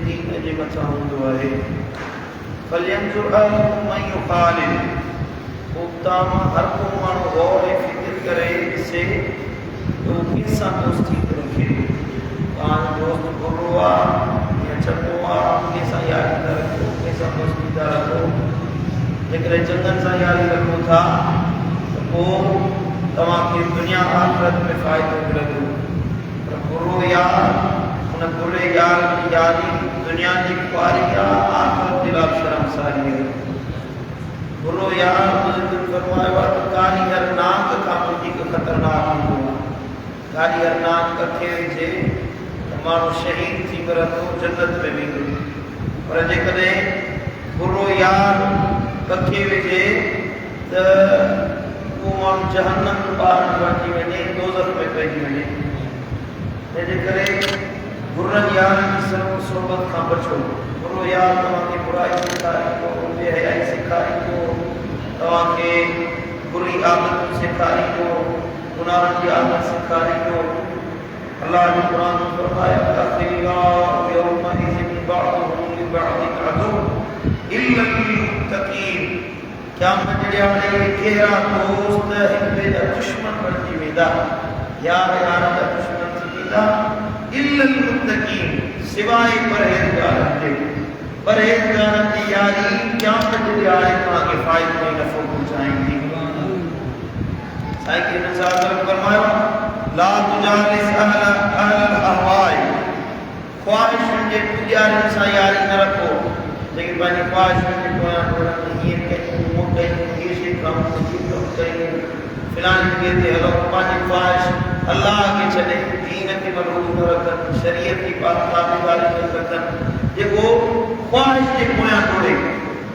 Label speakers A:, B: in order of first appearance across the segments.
A: दीन जे मथां हूंदो आहे। फलियंजुर अहदुकुम मन युखालिल, उतां हर को माण्हू गौर ऐं फिक्र करे ॾिसे तो कंहिंसां दोस्ती थो रखे। तव्हांजो दोस्त बुरो आहे या चङो आहे, कंहिंसां यारी था रखो, कंहिंसां दोस्ती था रखो। जेकॾहिं चङनि सां यारी रखो था त पोइ तव्हांखे दुनिया आख़िरत में फ़ाइदो मिलंदो। पर बुरो यार, उन बुरे यार जी यारी दुनिया जी ख़्वारी आहे, आख़िरत जे लाइ शर्मसारी आहे। बुरो यार बुज़ुर्गनि फरमायो आहे त कारीगर नांग खां वधीक ख़तरनाक हूंदो आहे। कारीगर नांग कथे विझे त माण्हू शहीद थी मरंदो, जन्नत में वेंदो। पर जेकॾहिं बुरो यार कथे विझे त उहो माण्हू जहन्नम ॿाहिरि बणिजी वञे, दोज़ख में पइजी वञे। तंहिंजे करे बुरनि यारनि जी सोबत खां बचो। बुरो यार तव्हांखे बुराई सेखारींदो, बेहयाई सेखारींदो, तव्हांखे बुरी आदत सेखारींदो, गुनाहनि जी आदत सेखारींदो। अल्लाह जो क़ुरान में फरमाया अख़िल्लाहु यौमइज़िन बअदुहुम लिबअदिन अदुव्वुन इल्लल मुत्तक़ीन। क़यामत जे ॾींहुं कहिड़ा दोस्त हिक ॿिए जा दुश्मन बणिजी वेंदा, यार यार जा दुश्मन थी वेंदा। इल्लल मुत्तक़ीन, सिवाय परहेज़गारनि जे। परहेज़गारनि जी यारी क़यामत जे ॾींहुं तव्हांखे फ़ाइदो ऐं नफ़ो पहुचाईंदी। साईं के नज़ार फरमायो ला तुजालिस अहल अहवाए, ख्वाहिशुनि जे पुॼारियुनि सां यारी न रखो। जेके पंहिंजी ख्वाहिशुनि जे पोयां डोड़नि, हीअं कयूं, उहो कयूं, हीअ शइ कयूं, हीअ कमु कयूं, फिलानी जॻह ते हलो, पंहिंजी ख्वाहिश अल्लाह खे छॾे दीन खे मलूज़ न रखनि, शरीयत जी ताबेदारी न रखनि। जेको ख्वाहिश जे पोयां डोड़े,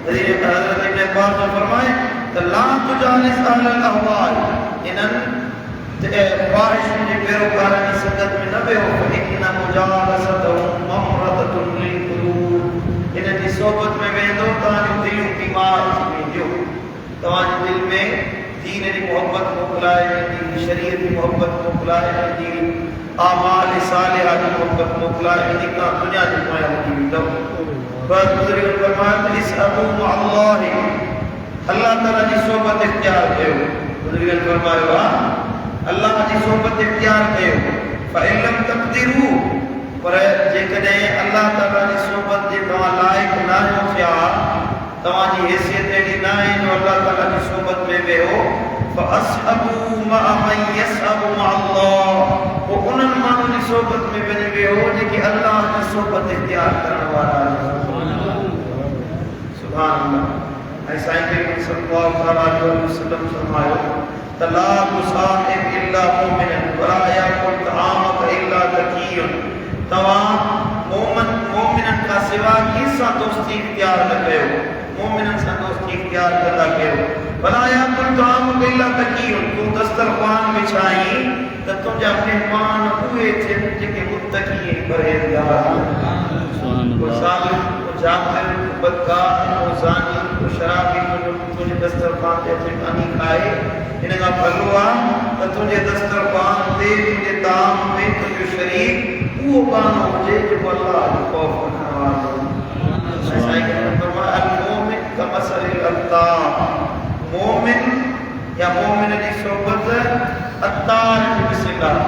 A: हज़रत इब्न अब्बास फरमाए त ला तुजालिस अहल अहवाए, इन्हनि ख्वाहिशुनि जे पैरोकारनि जी संगत में न वियो। इन मुजालसतहुम ममरततुन लिलक़ुलूब, इन जी सोबत में वेंदो तव्हांजो दिलियूं बीमार थी वेंदियूं। तव्हांजे दिल में दीन जी मोहब्बत मोकिलाए वेंदी, शरीयत जी मोहब्बत मोकिलाए वेंदी, आमाल सालिहा जी मोहब्बत मोकिलाए वेंदी, तव्हां दुनिया जे पोयां हली वेंदव। पर बुज़ुर्गनि फरमायो त इसअबू मअल्लाहि, अल्लाह ताला जी सोबत इख्तियार कयो। बुज़ुर्गनि फरमायो आहे अल्लाह जी सोबत इख्तियार कयो। फ़इन लम तक़दिरू, पर जेकॾहिं अल्लाह ताला जी सोबत जे तव्हां लाइक़ न आहियो थिया, तव्हांजी हैसियत अहिड़ी न आहे जो अल्लाह ताला जी सोबत में वेहो, फ़अस्हबू मअ मन यसहबु मअल्लाह, पोइ उन्हनि माण्हुनि जी सोबत में वञी वेहो जेके अल्लाह जी सोबत इख्तियार करण वारा आहिनि। सुभान अल्लाह। ऐं साईं करीम सल्लल्लाहु अलैहि वसल्लम फरमायो त ला तुसाहिब इल्ला मुमिनन वला याकुल तआमक इल्ला तकियुन, तव्हां मोमिननि खां सिवा कंहिंसां दोस्ती इख्तियार न कयो, मोमिननि सां दोस्ती इख्तियार कंदा कयो। वला याकुल तआमक इल्ला तकियुन, तूं दस्तरख़्वान विछाई त तुंहिंजा महिमान उहे थियनि जेके मुत्तक़ी ऐं परहेज़गार आहिनि। को ज़ालिम, को जाबिर, को बदकार, को ज़ानी, को शराबी तुंहिंजे दस्तरख़्वान ते अचे कानी खाए, इन खां भलो आहे त तुंहिंजे दस्तरख़्वान ते, तुंहिंजे ताम में तुंहिंजो शरीक उहो गानो हुजे जेको अल्लाह जो ख़ौफ़ रखण वारो हुजे। साईं फरमाया अल मोमिन कमसलिल अत्तार, मोमिन या मोमिन जी सोबत अत्तार जी मिसाल आहे।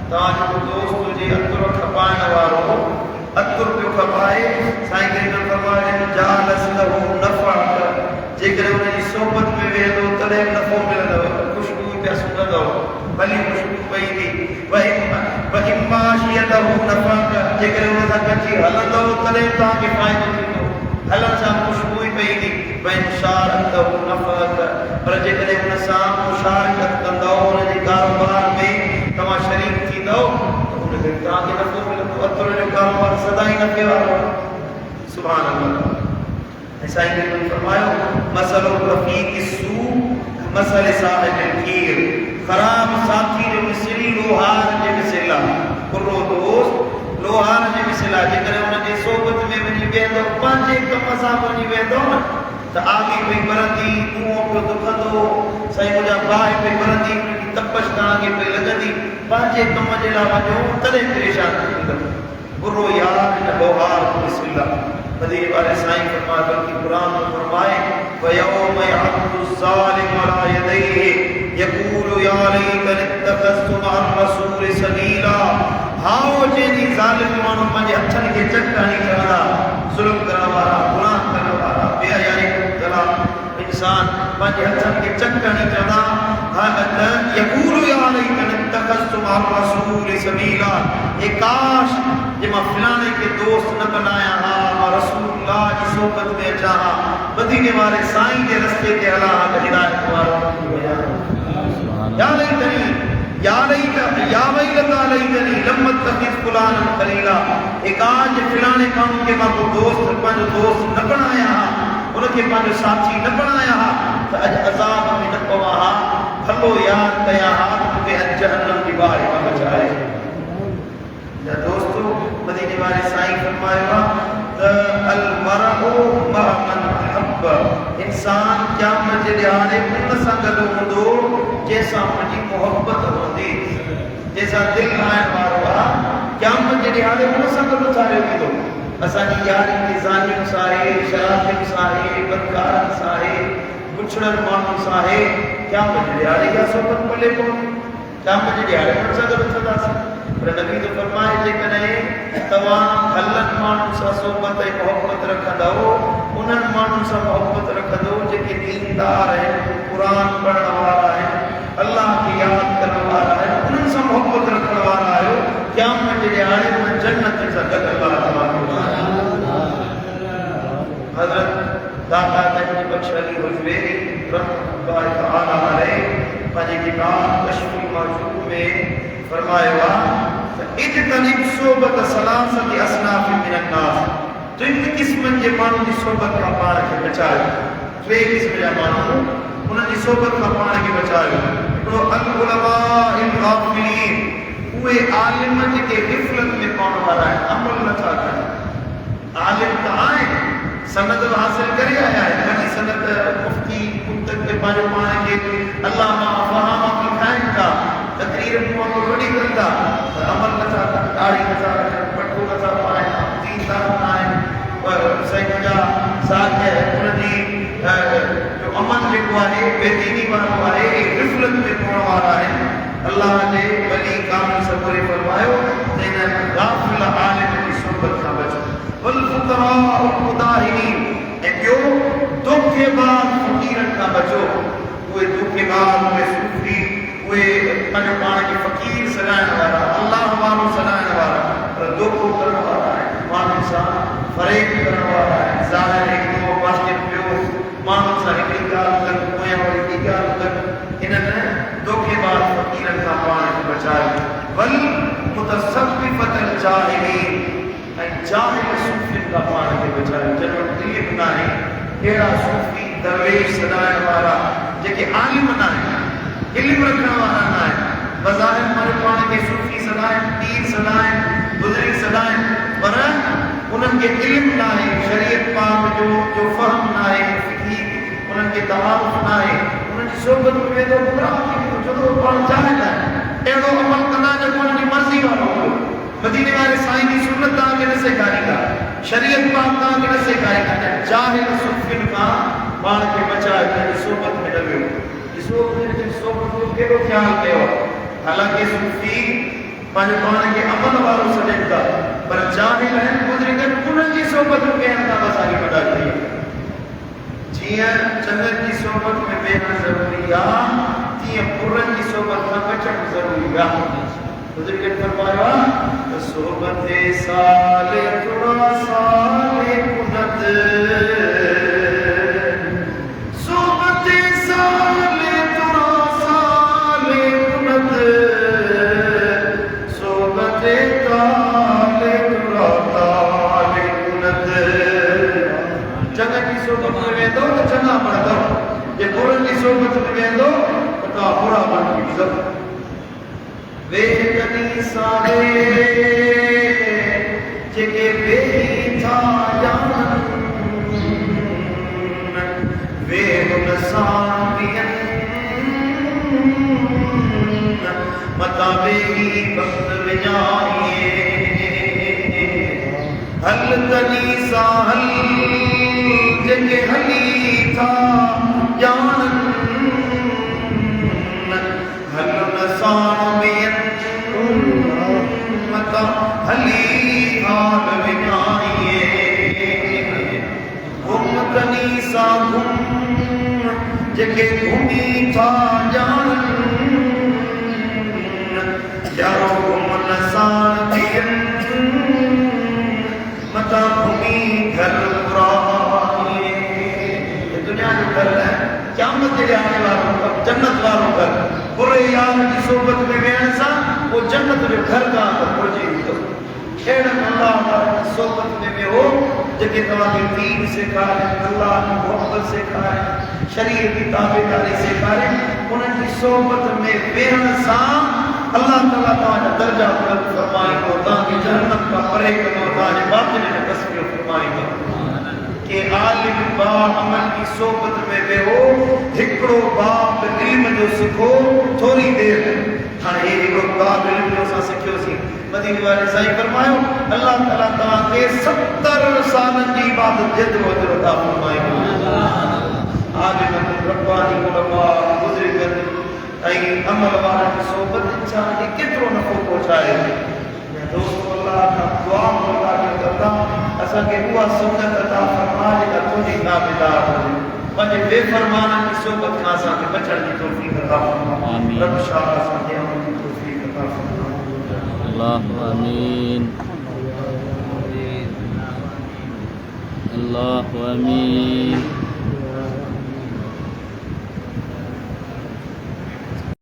A: तव्हांजो दोस्त हुजे अतुर खपाइण वारो, अतुर पियो खपाए, साईं जन फरमाया जालस लहू नफ़अक, जेकॾहिं हुनजी सोबत में वेहंदो तॾहिं बि नफ़ो मिलंदव, ख़ुशबू पिया सुगंदव, भली ख़ुशबू पईंदी। वइमाशियतहू नफ़अक, जेकॾहिं हुन सां गॾिजी हलंदव तॾहिं तव्हांखे फ़ाइदो थींदो, हलण सां ख़ुशबू ई पईंदी। वइनशारतहू नफ़अक, पर जेकॾहिं हुन सां मुशारकत कंदव, हुनजे कारोबार में तव्हां शरीक थींदव त हुनखे तव्हांखे नफ़ो मिलंदो। अतुर जो कारोबार सदाई नफ़े वारो। सुभान अल्लाह। ऐं साईं जन फरमायो मसलो रफ़ीक़ सू मसल साहिब खीर, ख़राब साथी जो मिसल लोहार जे मिसल आहे। बुरो दोस्त लोहार जे मिसल आहे, जेकॾहिं हुनजी सोबत में वञी वेंदो, पंहिंजे कम सां वञी वेंदो न त आगी पई बरंदी, कुओं पियो दुखंदो, साईं मुंहिंजा बाहि पई बरंदी, उनजी तपश तव्हांखे पई लॻंदी, पंहिंजे कम जे लाइ वञो तॾहिं परेशान थींदव। बुरो यार लोहार बिस्मिल्लाह। मदीने वाले साईं फरमाए, बल्कि कुरान में फरमाए वयौम यअद्दु ज़ालिमु अला यदैहि यक़ूलु या लैतनी इत्तख़ज़्तु मअ रसूलि सबीला। हाओ जेनी ज़ालिम माण्हू पंहिंजे हथनि खे चटाणी चवंदा, ज़ुल्म करण वारा, गुनाह करण वारा, बेहयाई कंदा इंसान पंहिंजे हथनि खे चटाणी चवंदा, यक़ूलु या लैतनी इत्तख़ज़्तु मअ रसूलि सबीला। ए काश जे मां फलाणे खे दोस्त न बनाया हा, मां रसूलुल्लाह जी सोबत में अचा हा, मदीने वाले साईं जे रस्ते ते हला हा त हिदायत वारो थी वञा। या लैतनी या वैलता लैतनी लम अत्तख़िज़ फुलानन ख़लीला। ए काश जे फलाणे माण्हू खे मां को दोस्त पंहिंजो दोस्त न बणाया हा, उनखे पंहिंजो साथी न बणाया हा त अॼु अज़ाब में न पवा हा, भलो यादि कया हा त मूंखे अॼु जहन्नम जी बाहि खां बचाए। दोस्तों मदीने वाले साईं फरमाया त अल मरउ मअ मन अहब। इंसान क़यामत जे ॾियारे उन सां गॾु हूंदो जंहिंसां मुंहिंजी मोहबत हूंदी, जंहिंसां दिलि ठाहिण वारो आहे। क़यामत जे ॾियारे उन सां गॾु उथारियो वेंदो। असांजी यारी ज़ालियुनि सां आहे, शराबियुनि सां आहे, बदकारनि सां आहे, बुछड़नि माण्हुनि सां आहे। क़यामत जे ॾियारे इहा सोबत मिले पवंदी। क़यामत जे ॾियारे उन सां गॾु उथंदासीं। पर नबी तो फरमाए जेकॾहिं तव्हां भलनि माण्हुनि सां सोबत ऐं मोहबत रखंदव, उन्हनि माण्हुनि सां मोहबत रखंदव जेके दीनदार आहिनि, क़ुरान पढ़ण वारा आहिनि, अल्लाह खे यादि करण वारा आहिनि, उन्हनि सां मोहबत रखण वारा आहियो, क़यामत जे ॾियारे उन जन्नत सां गॾु अल्लाह तबारक हज़रत दाता तंहिंजी बख़्श अली हुजवेरी रहमतुल्लाहि तआला अलैहि पंहिंजी किताब कश्फुल महजूब में फरमायो आहे इज्तनिब सोबत सलासति असनाफ मिनन नास। टिन क़िस्मनि जे माण्हुनि जी सोबत खां पाण खे बचायो। टे क़िस्म जा माण्हू, उन्हनि जी सोबत खां पाण खे बचायो। हिकिड़ो अल उलमाइल गाफ़िलीन, उहे आलिम जेके ग़िफ़लत में पवण वारा आहिनि, अमल नथा कनि। आलिम त आहिनि, सनद हासिल करे आया आहिनि, वॾी सनद मुफ्ती मुंतक़ पंहिंजो पाण खे अल्लामा फ़हामा लिखाइनि था, तक़रीर वांगुरु वॾी कनि था, पर अमल नथा कनि, दाढ़ी नथा रखनि, पटो नथा पाइनि, दीनदार न आहिनि। पर साईं जा साथ उनजी जो अमल जेको आहे बेदीनी वारो आहे, ग़िफ़लत में पवण वारा आहिनि। अल्लाह जे वली कामिल सबूरे फरमायो त इन गाफ़िल आलिम जी सोबत खां बचो। वल फुक़रा वल मुदाहिनीन, ऐं ॿियो धोखेबाज़ फ़क़ीरनि खां बचो। उहे धोखेबाज़, उहे सूफ़ी, उहे पंहिंजो पाण खे फ़क़ीर सॾाइण वारा, अल्लाह वारो सॾाइण वारा, पर धोखो करण वारा आहिनि, माण्हुनि सां फ़रेब करण वारा आहिनि। ज़ाहिर हिकिड़ो पासे ॿियो माण्हुनि सां हिकिड़ी ॻाल्हि कनि, पोयां वरी ॿी ॻाल्हि कनि। इन्हनि धोखेबाज़ फ़क़ीरनि खां पाण खे बचायो। वल मुतसव्विफ़तल जाहिलीन, ऐं जाहिल सूफ़ियुनि खां पाण खे बचायो। जिन वटि इल्मु न आहे, अहिड़ा सूफ़ी दरवेश सॾाइण वारा जेके आलिम न आहिनि, इल्मु रखण वारा न आहिनि, बज़ाहिर पंहिंजे पाण खे सूफ़ी सॾाइनि, पीर सॾाइनि, बुज़ुर्ग सॾाइनि, पर उन्हनि खे इल्मु न आहे, शरीयत पाक जो फ़हम न आहे, फ़िक़ही उन्हनि खे तआरुफ़ न आहे। उन्हनि जी सोबत में वेंदो गुमराह थी वेंदो, छो त पाण जाहिल आहिनि। अहिड़ो अमल कंदा जेको उन्हनि जी मर्ज़ी वारो हूंदो। मदीने वाले साईं जी सुन्नत तव्हांखे न सेखारींदा, शरीयत पाक तव्हांखे न सेखारींदा। जाहिल सूफ़ियुनि खां पाण खे बचाए, पंहिंजी सोबत में न वियो। ॾिसो उन्हनि जी सोबत जो कहिड़ो ख़्यालु कयो। हालांकि सूफ़ी पंहिंजे पाण खे अमल वारो सॾनि था, पर जाहिल आहिनि, बुज़ुर्ग उन्हनि जी सोबत में वेहण खां असांखे वॾा थी। जीअं चंदनि जी सोबत में वेहणु ज़रूरी आहे, तीअं पुरनि जी सोबत खां बचणु ज़रूरी आहे। बुज़ुर्गनि फरमायो आहे त सोबत साले थोड़ा साले कुनत, सोबत साले थोड़ा साले कुनत, सोबत ताले थोड़ा ताले कुनत। चङनि जी सोबत में वेंदो त चङा बणंदव, जे बुरनि जी सोबत में वेंदो त तव्हां बुरा बणंदव। वे कॾहिं सारे जेके वेही था ॼाणनि, वे हुन सां मता वेही वक़्त विञाइए। हल तनी सा हल जेके हली था जानन हल नसान बेन मता हली हाल विनानिए घुम तनी सा घुम जेके घुमी था जानन यारो घुम नसान बेन मता घुमी घर पुरानी दुनिया जो घर है क़यामत के आने वालों का जन्नत वालों का बुरे यार की सोबत में वेहण सा वो जन्नत जो घर का पहुंचे अहिड़ा अल्लाह वारनि जी सोबत में वेहो जेके तव्हांखे दीन सेखारे अल्लाह की मोहब्बत सेखारे शरीयत की ताबेदारी सेखारे उन्हनि जी सोबत में वेहण सा अल्लाह ताला तव्हांजा दर्जा बुलंद फरमाईंदो तव्हांखे जन्नत का परे कंदो तव्हांजे बातिन जो तस्वीर फरमाईंदो के आलिम बा अमल की सोबत में वेहो हिकड़ो बाप इल्म जो सिखो थोड़ी देर हाणे हे हिकड़ो बाप इल्म जो असां सिखियोसीं मदीने वाले साईं फरमायो अल्लाह ताला तव्हांखे 70 सालनि जी इबादत जेतिरो अजर अता फरमाईंदो आलिम रब्बानी उलमा बुजुर्गन ऐं अमल वारनि जी सोबत इंसान खे केतिरो नफ़ो पहुचाए दोस्त अल्लाह खां दुआ अल्लाह खे अल्लाह असांखे उहा सुन्नत अता फरमा जेका तुंहिंजी ताबेदार हुजे पंहिंजे बेफ़रमाननि जी सोबत खां असांखे बचण जी तौफ़ीक़ अता फरमा रब शाह असांखे अमल जी तौफ़ीक़ अता फरमा
B: अल्लाह आमीन अल्लाह आमीन